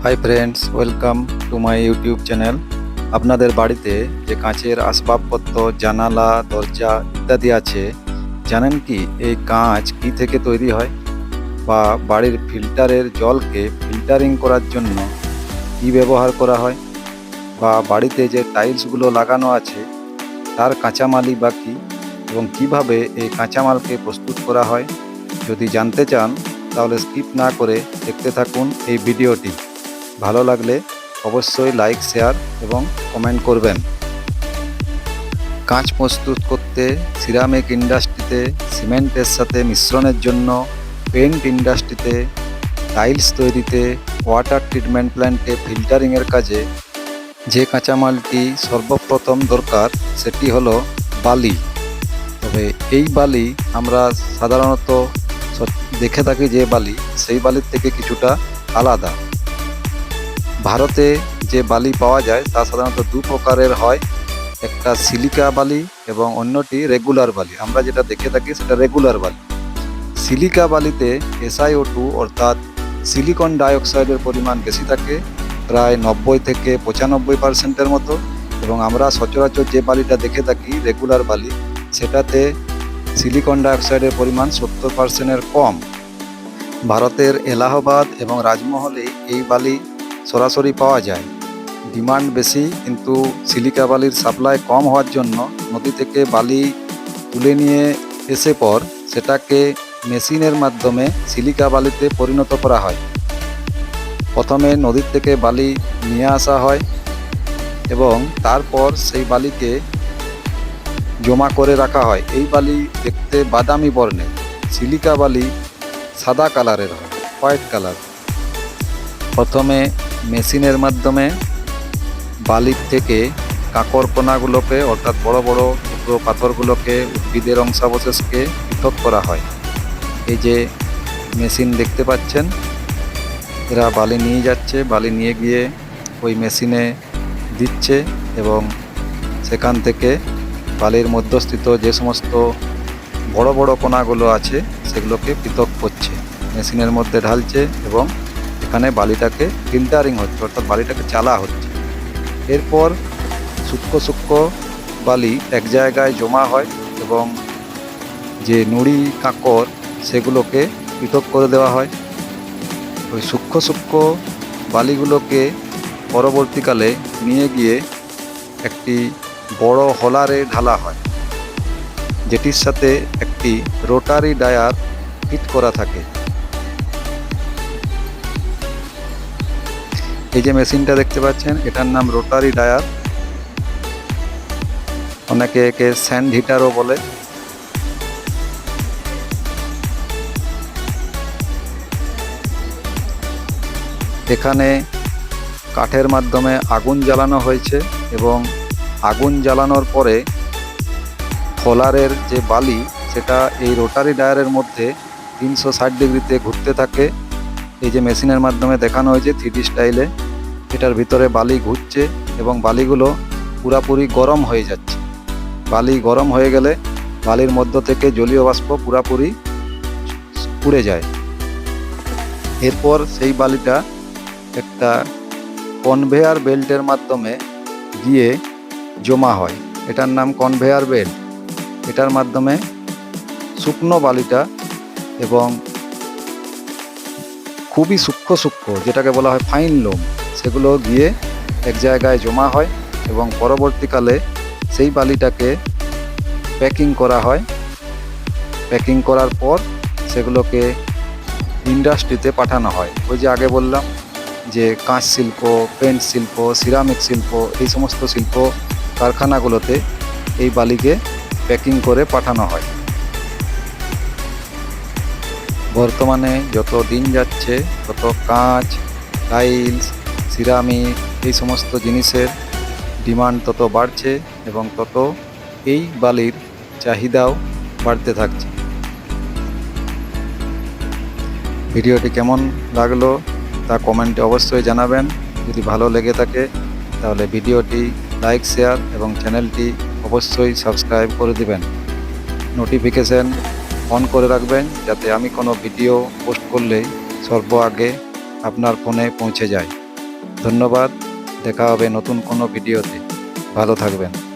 Hi friends, welcome to my YouTube channel. আপনাদের বাড়িতে যে কাঁচের আসবাবপত্র, জানালা, দরজা ইত্যাদি আছে, জানেন কি এই কাঁচ কি থেকে তৈরি হয়? বা বাড়ির ফিল্টারের জলকে ফিল্টারিং করার জন্য কি ব্যবহার করা হয়? বা বাড়িতে যে টাইলসগুলো লাগানো আছে তার কাঁচামালই বা কী, এবং কিভাবে এই কাঁচামালকে প্রস্তুত করা হয়? যদি জানতে চান তাহলে স্কিপ না করে দেখতে থাকুন এই ভিডিওটি। ভালো লাগলে অবশ্যই লাইক, শেয়ার এবং কমেন্ট করবেন। কাঁচ প্রস্তুত করতে সিরামিক ইন্ডাস্ট্রিতে সিমেন্টের সাথে মিশ্রণের জন্য, পেইন্ট ইন্ডাস্ট্রিতে টাইলস তৈরিতে, ওয়াটার ট্রিটমেন্ট প্ল্যান্টে ফিল্টারিংয়ের কাজে যে কাঁচামালটি সর্বপ্রথম দরকার সেটি হলো বালি। তবে এই বালি আমরা সাধারণত দেখে থাকি যে বালি, সেই বালির থেকে কিছুটা আলাদা। ভারতে যে বালি পাওয়া যায় তা সাধারণত দু প্রকারের হয়, একটা সিলিকা বালি এবং অন্যটি রেগুলার বালি। আমরা যেটা দেখে থাকি সেটা রেগুলার বালি। সিলিকা বালিতে SiO2 অর্থাৎ সিলিকন ডাইঅক্সাইডের পরিমাণ বেশি থাকে, প্রায় 90 থেকে 95% মতো, এবং আমরা সচরাচর যে বালিটা দেখে থাকি রেগুলার বালি, সেটাতে সিলিকন ডাইঅক্সাইডের পরিমাণ 70%-এর কম। ভারতের এলাহাবাদ এবং রাজমহলে এই বালি সরাসরি পাওয়া যায়। ডিমান্ড বেশি, কিন্তু সিলিকা বালির সাপ্লাই কম হওয়ার জন্য নদী থেকে বালি তুলে নিয়ে এসে পর সেটাকে মেশিনের মাধ্যমে সিলিকা বালিতে পরিণত করা হয়। প্রথমে নদীর থেকে বালি নিয়ে আসা হয় এবং তারপর সেই বালিকে জমা করে রাখা হয়। এই বালি দেখতে বাদামি বর্ণের, সিলিকা বালি সাদা কালারের হয়, হোয়াইট কালার। প্রথমে মেশিনের মাধ্যমে বালির থেকে কাঁকরকণাগুলোকে, অর্থাৎ বড় বড় টুকরো পাথরগুলোকে, উদ্ভিদের অংশাবশেষকে পৃথক করা হয়। এই যে মেশিন দেখতে পাচ্ছেন, এরা বালি নিয়ে যাচ্ছে, বালি নিয়ে গিয়ে ওই মেশিনে দিচ্ছে এবং সেখান থেকে বালির মধ্যস্থিত যে সমস্ত বড় বড় কণাগুলো আছে সেগুলোকে পৃথক করছে, মেশিনের মধ্যে ঢালছে এবং এখানে বালিটাকে ফিল্টারিং হচ্ছে, অর্থাৎ বালিটাকে চালা হচ্ছে। এরপর সূক্ষ্ম সূক্ষ্ম বালি এক জায়গায় জমা হয় এবং যে নুড়ি কাঁকর সেগুলোকে পৃথক করে দেওয়া হয়। ওই সূক্ষ্ম সূক্ষ্ম বালিগুলোকে পরবর্তীকালে নিয়ে গিয়ে একটি বড় হলারে ঢালা হয়, যেটির সাথে একটি রোটারি ডায়ার ফিট করা থাকে। এই যে মেশিনটা দেখতে পাচ্ছেন, এটার নাম রোটারি ডায়ার। অনেকে একে স্যান্ড হিটারও বলে। এখানে কাঠের মাধ্যমে আগুন জ্বালানো হয়েছে এবং আগুন জ্বালানোর পরে ফলারের যে বালি সেটা এই রোটারি ডায়ারের মধ্যে 360 ডিগ্রিতে ঘুরতে থাকে। এই যে মেশিনের মাধ্যমে দেখানো হয়েছে 3D স্টাইলে, এটার ভিতরে বালি ঘুরছে এবং বালিগুলো পুরাপুরি গরম হয়ে যাচ্ছে। বালি গরম হয়ে গেলে বালির মধ্য থেকে জলীয় বাষ্প পুরাপুরি উড়ে যায়। এরপর সেই বালিটা একটা কনভেয়ার বেল্টের মাধ্যমে গিয়ে জমা হয়, এটার নাম কনভেয়ার বেল্ট। এটার মাধ্যমে শুকনো বালিটা এবং খুবই সূক্ষ্ম সূক্ষ্ম, যেটাকে বলা হয় ফাইন লোম, সেগুলো গিয়ে এক জায়গায় জমা হয় এবং পরবর্তীকালে সেই বালিটাকে প্যাকিং করা হয়। প্যাকিং করার পর সেগুলোকে ইন্ডাস্ট্রিতে পাঠানো হয়। ওই যে আগে বললাম যে কাঁচ শিল্প, পেন্ট শিল্প, সিরামিক শিল্প, এই সমস্ত শিল্প কারখানাগুলোতে এই বালিকে প্যাকিং করে পাঠানো হয়। বর্তমানে যত দিন যাচ্ছে তত কাঁচ, টাইলস, সিরামিক এই সমস্ত জিনিসের ডিমান্ড তত বাড়ছে এবং তত এই বালির চাহিদাও বাড়তে থাকছে। ভিডিওটি কেমন লাগলো তা কমেন্টে অবশ্যই জানাবেন। যদি ভালো লেগে থাকে তাহলে ভিডিওটি লাইক, শেয়ার এবং চ্যানেলটি অবশ্যই সাবস্ক্রাইব করে দিবেন। নোটিফিকেশন অন করে রাখবেন যাতে আমি কোনো ভিডিও পোস্ট করলেই সর্ব আগে আপনার ফোনে পৌঁছে যায়। ধন্যবাদ। দেখা হবে নতুন কোনো ভিডিওতে। ভালো থাকবেন।